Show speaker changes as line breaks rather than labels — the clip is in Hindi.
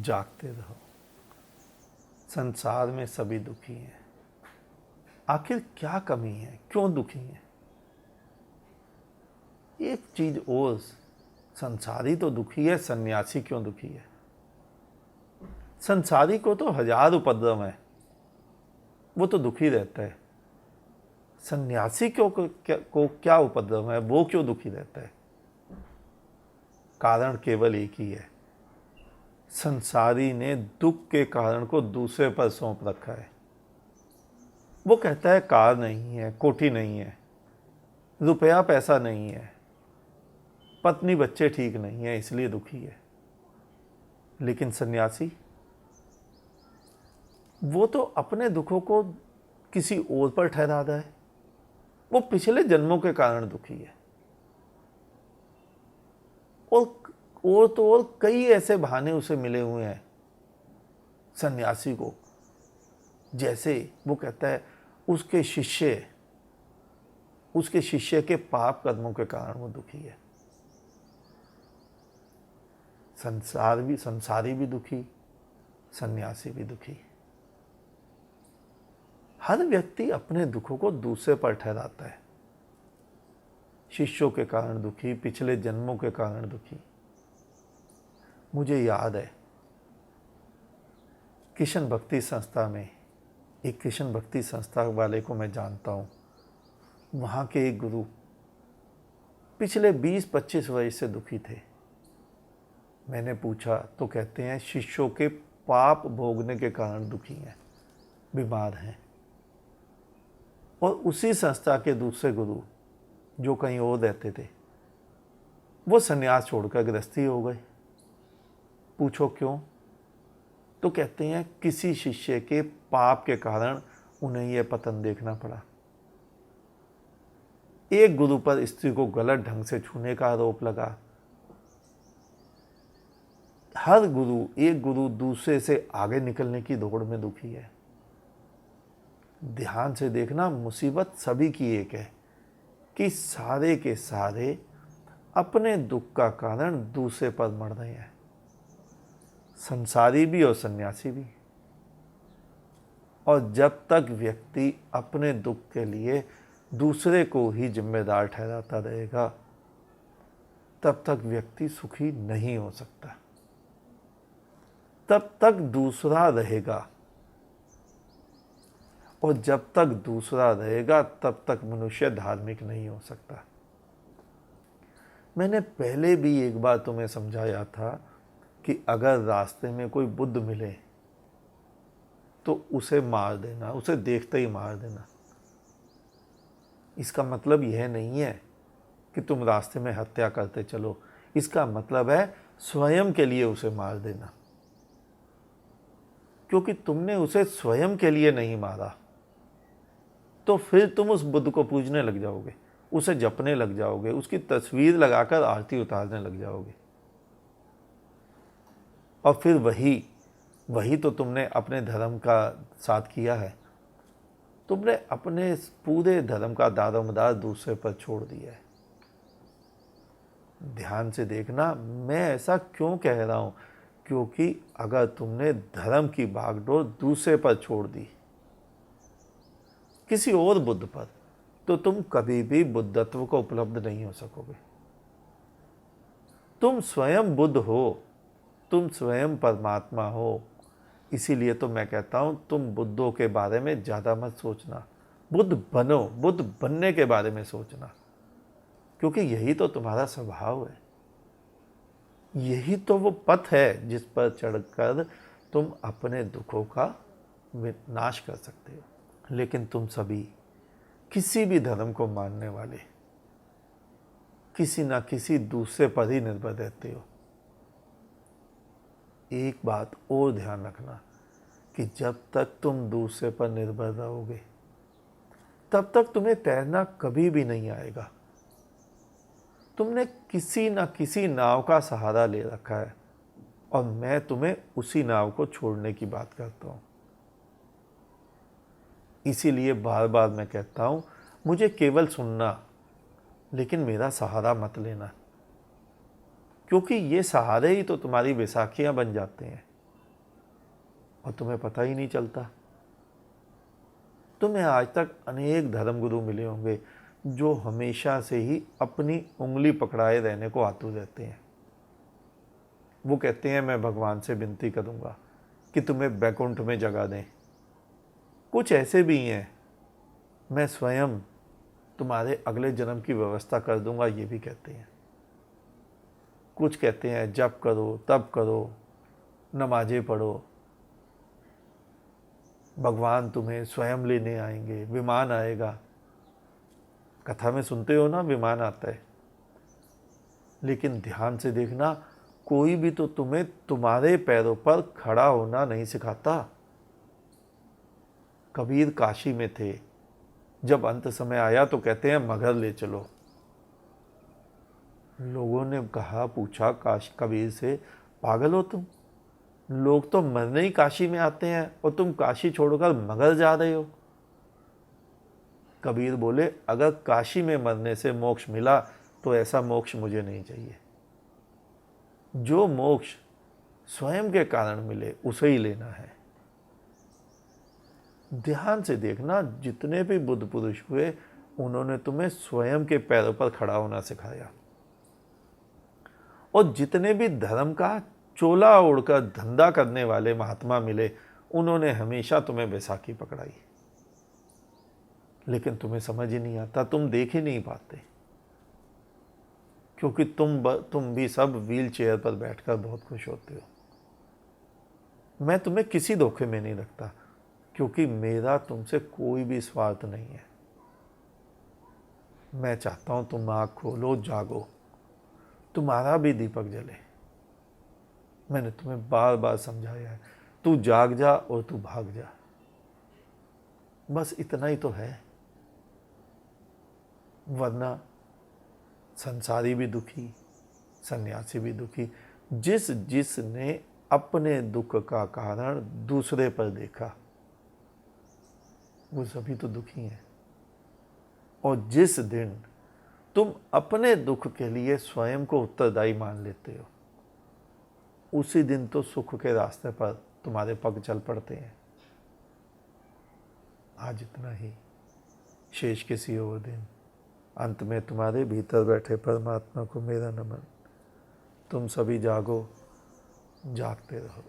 जागते रहो। संसार में सभी दुखी हैं। आखिर क्या कमी है, क्यों दुखी हैं? एक चीज और, संसारी तो दुखी है, सन्यासी क्यों दुखी है? संसारी को तो 1000 उपद्रव है, वो तो दुखी रहता है। सन्यासी को क्या उपद्रव है, वो क्यों दुखी रहता है? कारण केवल एक ही है। संसारी ने दुख के कारण को दूसरे पर सौंप रखा है। वो कहता है कार नहीं है, कोठी नहीं है, रुपया पैसा नहीं है, पत्नी बच्चे ठीक नहीं है, इसलिए दुखी है। लेकिन सन्यासी, वो तो अपने दुखों को किसी और पर ठहरा रहा है। वो पिछले जन्मों के कारण दुखी है। और तो और कई ऐसे बहाने उसे मिले हुए हैं सन्यासी को। जैसे वो कहता है उसके शिष्य के पाप कर्मों के कारण वो दुखी है। संसारी भी दुखी, सन्यासी भी दुखी। हर व्यक्ति अपने दुखों को दूसरे पर ठहराता है। शिष्यों के कारण दुखी, पिछले जन्मों के कारण दुखी। मुझे याद है किशन भक्ति संस्था में, एक किशन भक्ति संस्था वाले को मैं जानता हूँ। वहाँ के एक गुरु पिछले 20-25 वर्ष से दुखी थे। मैंने पूछा तो कहते हैं शिष्यों के पाप भोगने के कारण दुखी हैं, बीमार हैं। और उसी संस्था के दूसरे गुरु जो कहीं और रहते थे, वो संन्यास छोड़कर गृहस्थी हो गए। पूछो क्यों? तो कहते हैं किसी शिष्य के पाप के कारण उन्हें यह पतन देखना पड़ा। एक गुरु पर स्त्री को गलत ढंग से छूने का आरोप लगा। एक गुरु दूसरे से आगे निकलने की दौड़ में दुखी है। ध्यान से देखना, मुसीबत सभी की एक है कि सारे के सारे अपने दुख का कारण दूसरे पर मर रहे हैं, संसारी भी और सन्यासी भी। और जब तक व्यक्ति अपने दुख के लिए दूसरे को ही जिम्मेदार ठहराता रहेगा, तब तक व्यक्ति सुखी नहीं हो सकता। तब तक दूसरा रहेगा, और जब तक दूसरा रहेगा तब तक मनुष्य धार्मिक नहीं हो सकता। मैंने पहले भी एक बार तुम्हें समझाया था कि अगर रास्ते में कोई बुद्ध मिले तो उसे मार देना, उसे देखते ही मार देना। इसका मतलब यह नहीं है कि तुम रास्ते में हत्या करते चलो। इसका मतलब है स्वयं के लिए उसे मार देना, क्योंकि तुमने उसे स्वयं के लिए नहीं मारा तो फिर तुम उस बुद्ध को पूजने लग जाओगे, उसे जपने लग जाओगे, उसकी तस्वीर लगाकर आरती उतारने लग जाओगे। और फिर वही तो तुमने अपने धर्म का साथ किया है। तुमने अपने पूरे धर्म का दारोमदार दूसरे पर छोड़ दिया है। ध्यान से देखना, मैं ऐसा क्यों कह रहा हूं? क्योंकि अगर तुमने धर्म की बागडोर दूसरे पर छोड़ दी, किसी और बुद्ध पर, तो तुम कभी भी बुद्धत्व को उपलब्ध नहीं हो सकोगे। तुम स्वयं बुद्ध हो, तुम स्वयं परमात्मा हो। इसीलिए तो मैं कहता हूं तुम बुद्धों के बारे में ज़्यादा मत सोचना। बुद्ध बनो, बुद्ध बनने के बारे में सोचना, क्योंकि यही तो तुम्हारा स्वभाव है। यही तो वो पथ है जिस पर चढ़कर तुम अपने दुखों का विनाश कर सकते हो। लेकिन तुम सभी किसी भी धर्म को मानने वाले किसी ना किसी दूसरे पर ही निर्भर रहते हो। एक बात और ध्यान रखना कि जब तक तुम दूसरे पर निर्भर रहोगे, तब तक तुम्हें तैरना कभी भी नहीं आएगा। तुमने किसी ना किसी नाव का सहारा ले रखा है, और मैं तुम्हें उसी नाव को छोड़ने की बात करता हूं। इसीलिए बार बार मैं कहता हूं, मुझे केवल सुनना, लेकिन मेरा सहारा मत लेना, क्योंकि ये सहारे ही तो तुम्हारी बैसाखियां बन जाते हैं। और तुम्हें पता ही नहीं चलता। तुम्हें आज तक अनेक धर्मगुरु मिले होंगे जो हमेशा से ही अपनी उंगली पकड़ाए रहने को आतुर रहते हैं। वो कहते हैं मैं भगवान से विनती करूंगा कि तुम्हें वैकुंठ में जगह दें। कुछ ऐसे भी हैं, मैं स्वयं तुम्हारे अगले जन्म की व्यवस्था कर दूंगा, ये भी कहते हैं। कुछ कहते हैं जप करो, तप करो, नमाजें पढ़ो, भगवान तुम्हें स्वयं लेने आएंगे, विमान आएगा। कथा में सुनते हो ना, विमान आता है। लेकिन ध्यान से देखना, कोई भी तो तुम्हें तुम्हारे पैरों पर खड़ा होना नहीं सिखाता। कबीर काशी में थे, जब अंत समय आया तो कहते हैं मगध ले चलो। लोगों ने कहा, पूछा कबीर से, पागल हो तुम? लोग तो मरने ही काशी में आते हैं और तुम काशी छोड़कर मगध जा रहे हो। कबीर बोले, अगर काशी में मरने से मोक्ष मिला तो ऐसा मोक्ष मुझे नहीं चाहिए। जो मोक्ष स्वयं के कारण मिले उसे ही लेना है। ध्यान से देखना, जितने भी बुद्ध पुरुष हुए उन्होंने तुम्हें स्वयं के पैरों पर खड़ा होना सिखाया। और जितने भी धर्म का चोला ओढ़कर धंधा करने वाले महात्मा मिले उन्होंने हमेशा तुम्हें बैसाखी पकड़ाई। लेकिन तुम्हें समझ ही नहीं आता, तुम देख ही नहीं पाते, क्योंकि तुम भी सब व्हील चेयर पर बैठकर बहुत खुश होते हो। मैं तुम्हें किसी धोखे में नहीं रखता, क्योंकि मेरा तुमसे कोई भी स्वार्थ नहीं है। मैं चाहता हूं तुम आँख खोलो, जागो, तुम्हारा भी दीपक जले। मैंने तुम्हें बार बार समझाया है, तू जाग जा और तू भाग जा। बस इतना ही तो है। वरना संसारी भी दुखी, सन्यासी भी दुखी। जिसने अपने दुख का कारण दूसरे पर देखा वो सभी तो दुखी हैं। और जिस दिन तुम अपने दुख के लिए स्वयं को उत्तरदायी मान लेते हो, उसी दिन तो सुख के रास्ते पर तुम्हारे पग चल पड़ते हैं। आज इतना ही, शेष किसी और दिन। अंत में तुम्हारे भीतर बैठे परमात्मा को मेरा नमन। तुम सभी जागो, जागते रहो।